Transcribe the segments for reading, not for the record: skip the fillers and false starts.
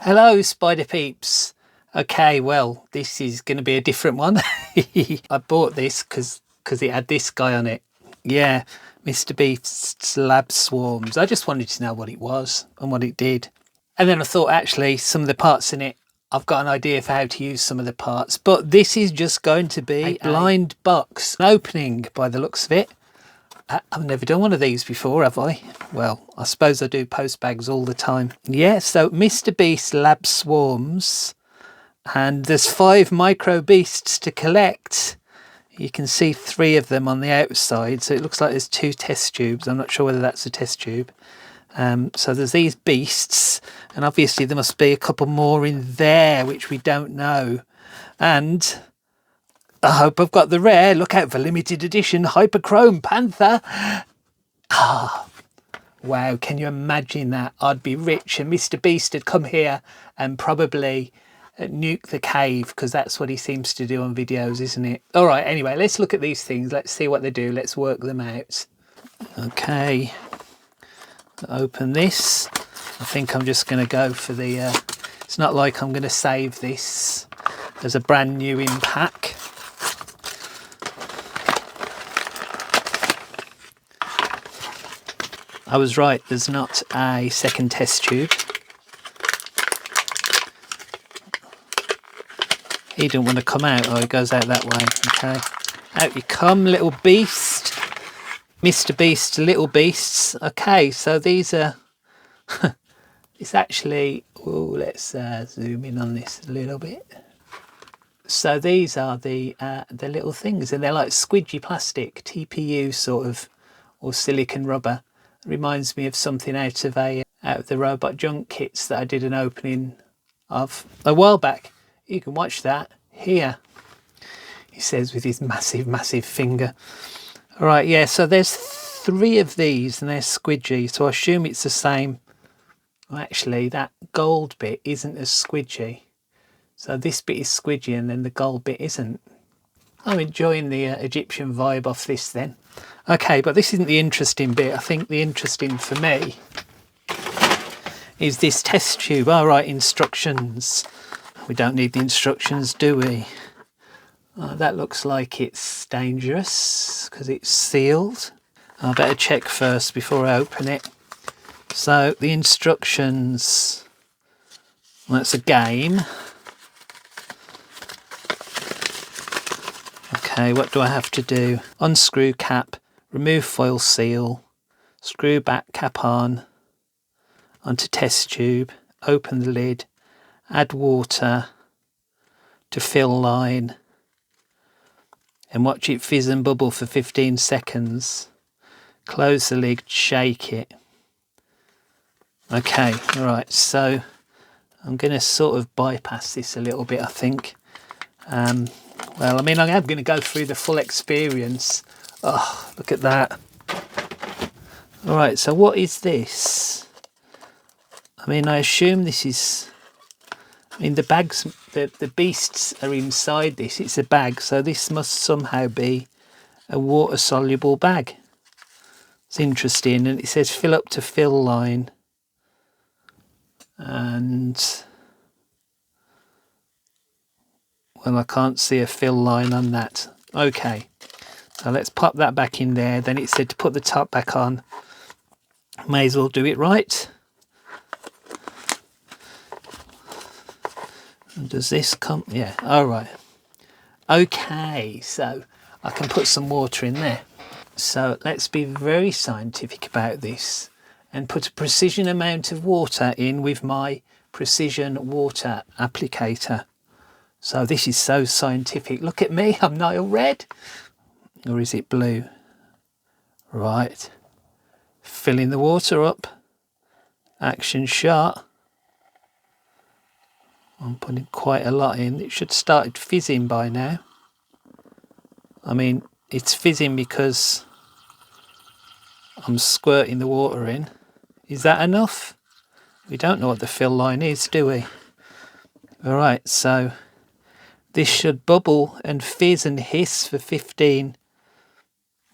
Hello, Spider Peeps. Okay, well, this is going to be a different one. I bought this because it had this guy on it. Yeah, Mr. Beast's Lab Swarms. I just wanted to know what it was and what it did. And then I thought, actually, some of the parts in it, I've got an idea for how to use some of the parts. But this is just going to be a blind box opening by the looks of it. I've never done one of these before, have I? Well, I suppose I do post bags all the time. Yeah, so Mr. Beast Lab Swarms. And there's 5 micro beasts to collect. You can see 3 of them on the outside. So it looks like there's 2 test tubes. I'm not sure whether that's a test tube. So there's these beasts. And obviously there must be a couple more in there, which we don't know. And I hope I've got the rare. Look out for limited edition Hyperchrome Panther. Ah, wow, can you imagine that? I'd be rich and Mr. Beast had come here and probably nuke the cave, because that's what he seems to do on videos, isn't it? All right, anyway, let's look at these things. Let's see what they do. Let's work them out. Okay, open this. I think I'm just going to go for the... it's not like I'm going to save this as a brand new in pack. I was right, there's not a second test tube. He didn't want to come out. Oh, he goes out that way. Okay. Out you come, little beast. Mr. Beast's little beasts. Okay, so these are... it's actually... oh, let's zoom in on this a little bit. So these are the little things, and they're like squidgy plastic, TPU sort of, or silicon rubber. Reminds me of something out of the Robot Junk kits that I did an opening of a while back. You can watch that here, he says with his massive finger. All right, yeah, so there's 3 of these and they're squidgy, so I assume it's the same. Well, actually that gold bit isn't as squidgy, so this bit is squidgy and then the gold bit isn't. I'm enjoying the Egyptian vibe off this then. Okay, but this isn't the interesting bit. I think the interesting for me is this test tube. All right, instructions. We don't need the instructions, do we? That looks like it's dangerous because it's sealed. I better check first before I open it. So the instructions, well, that's a game. Okay, what do I have to do? Unscrew cap, remove foil seal, screw back cap on, onto test tube, open the lid, add water to fill line, and watch it fizz and bubble for 15 seconds. Close the lid, shake it. Okay, all right, so I'm going to sort of bypass this a little bit, I think. Well, I mean, I am going to go through the full experience. Oh, look at that. All right, so what is this? I mean, I assume this is... I mean, the bags, the beasts are inside this. It's a bag, so this must somehow be a water-soluble bag. It's interesting, and it says fill up to fill line. And... well, I can't see a fill line on that. Okay, so let's pop that back in there. Then it said to put the top back on. May as well do it right. And does this come? Yeah, all right. Okay, so I can put some water in there. So let's be very scientific about this and put a precision amount of water in with my precision water applicator. So this is so scientific. Look at me, I'm Nile Red. Or is it blue? Right. Filling the water up. Action shot. I'm putting quite a lot in. It should start fizzing by now. I mean, it's fizzing because I'm squirting the water in. Is that enough? We don't know what the fill line is, do we? All right, so this should bubble and fizz and hiss for 15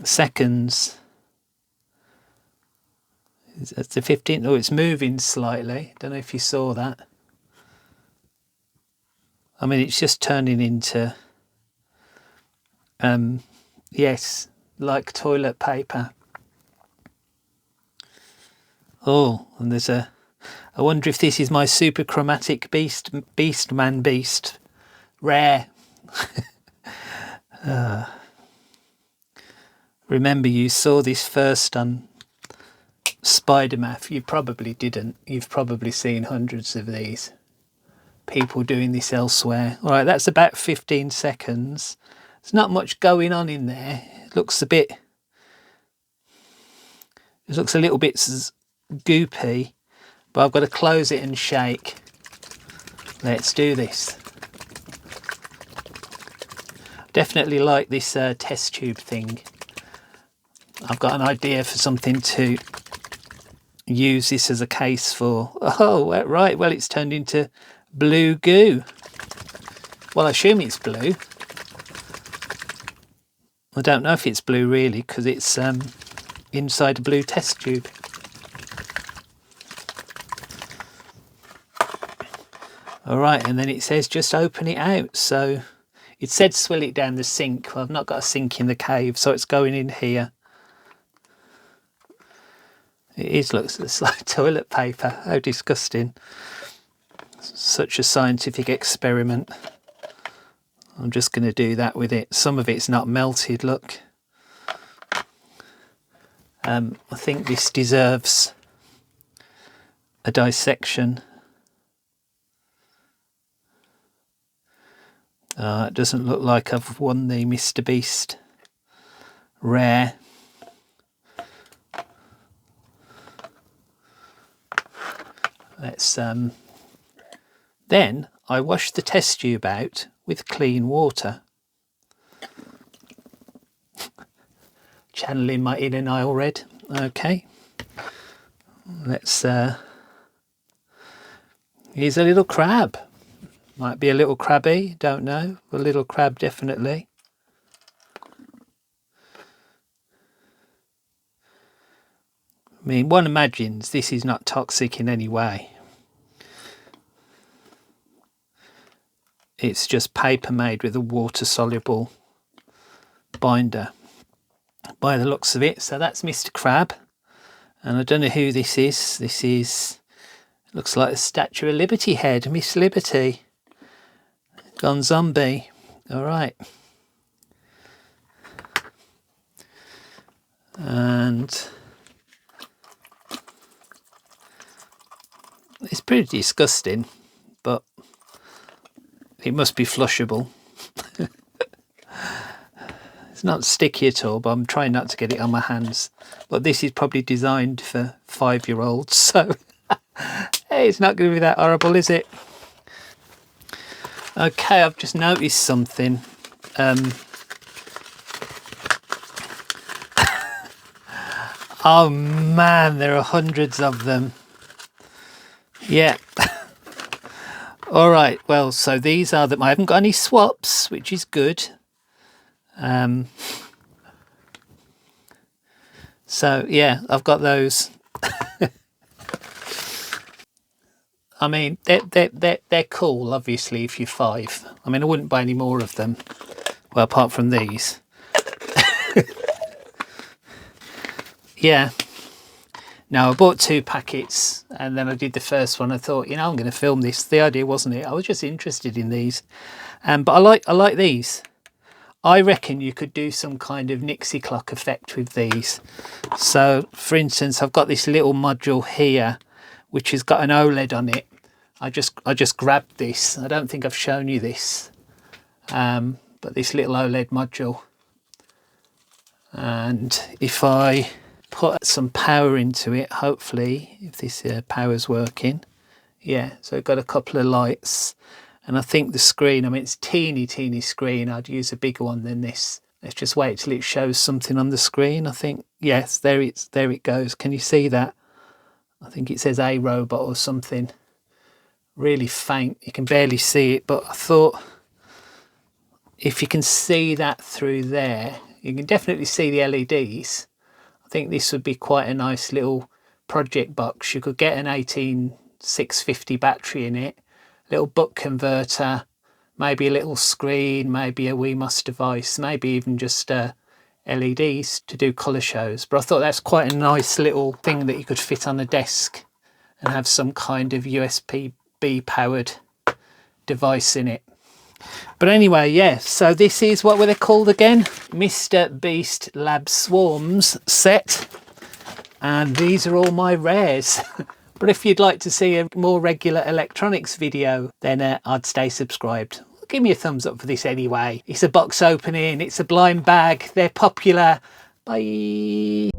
seconds. That's the 15. Oh, it's moving slightly. Don't know if you saw that. I mean, it's just turning into, yes, like toilet paper. Oh, and there's a, I wonder if this is my super chromatic beast rare. Remember, you saw this first on Spidermaf. You probably didn't. You've probably seen hundreds of these people doing this elsewhere. All right, that's about 15 seconds. There's not much going on in there. It looks a bit, it looks a little bit goopy, but I've got to close it and shake. Let's do this. Definitely like this test tube thing. I've got an idea for something to use this as a case for. Oh, right, well, it's turned into blue goo. Well, I assume it's blue. I don't know if it's blue really, because it's inside a blue test tube. All right, and then it says just open it out. So it said swill it down the sink. Well, I've not got a sink in the cave, so it's going in here. It looks like toilet paper. How disgusting. Such a scientific experiment. I'm just going to do that with it. Some of it's not melted, look. I think this deserves a dissection. It doesn't look like I've won the Mr. Beast rare. Let's then I wash the test tube out with clean water. Channeling my inner Nile red. Okay. Let's here's a little crab. Might be a little crabby, don't know. A little crab definitely. I mean, one imagines this is not toxic in any way. It's just paper made with a water-soluble binder, by the looks of it. So that's Mr. Crab. And I don't know who this is. This is, looks like a Statue of Liberty head, Miss Liberty. Gone zombie. All right. And it's pretty disgusting, but it must be flushable. It's not sticky at all, but I'm trying not to get it on my hands. But this is probably designed for 5-year-olds, so hey, it's not going to be that horrible, is it? Okay, I've just noticed something. Oh man, there are hundreds of them. Yeah. All right, well, so these are them. I haven't got any swaps, which is good. So yeah, I've got those. I mean, they're cool, obviously, if you're 5. I mean, I wouldn't buy any more of them. Well, apart from these. Yeah. No, I bought 2 packets and then I did the first one. I thought, you know, I'm going to film this. The idea wasn't it. I was just interested in these. But I like these. I reckon you could do some kind of Nixie clock effect with these. So, for instance, I've got this little module here, which has got an OLED on it. I just grabbed this. I don't think I've shown you this. But this little OLED module. And if I put some power into it, hopefully, if this power's working. Yeah, so I've got a couple of lights. And I think the screen, I mean, it's teeny screen. I'd use a bigger one than this. Let's just wait till it shows something on the screen. I think, yes, there it goes. Can you see that? I think it says A robot or something. Really faint. You can barely see it, but I thought if you can see that through there, you can definitely see the LEDs. I think this would be quite a nice little project box. You could get an 18650 battery in it. Little buck converter, maybe a little screen, maybe a WeMust device, maybe even just LEDs to do colour shows. But I thought that's quite a nice little thing that you could fit on a desk and have some kind of USB-B powered device in it. But anyway, yeah, so this is, what were they called again? Mr. Beast Lab Swarms set. And these are all my rares. But if you'd like to see a more regular electronics video, then I'd stay subscribed. Give me a thumbs up for this anyway. It's a box opening, it's a blind bag, they're popular. Bye.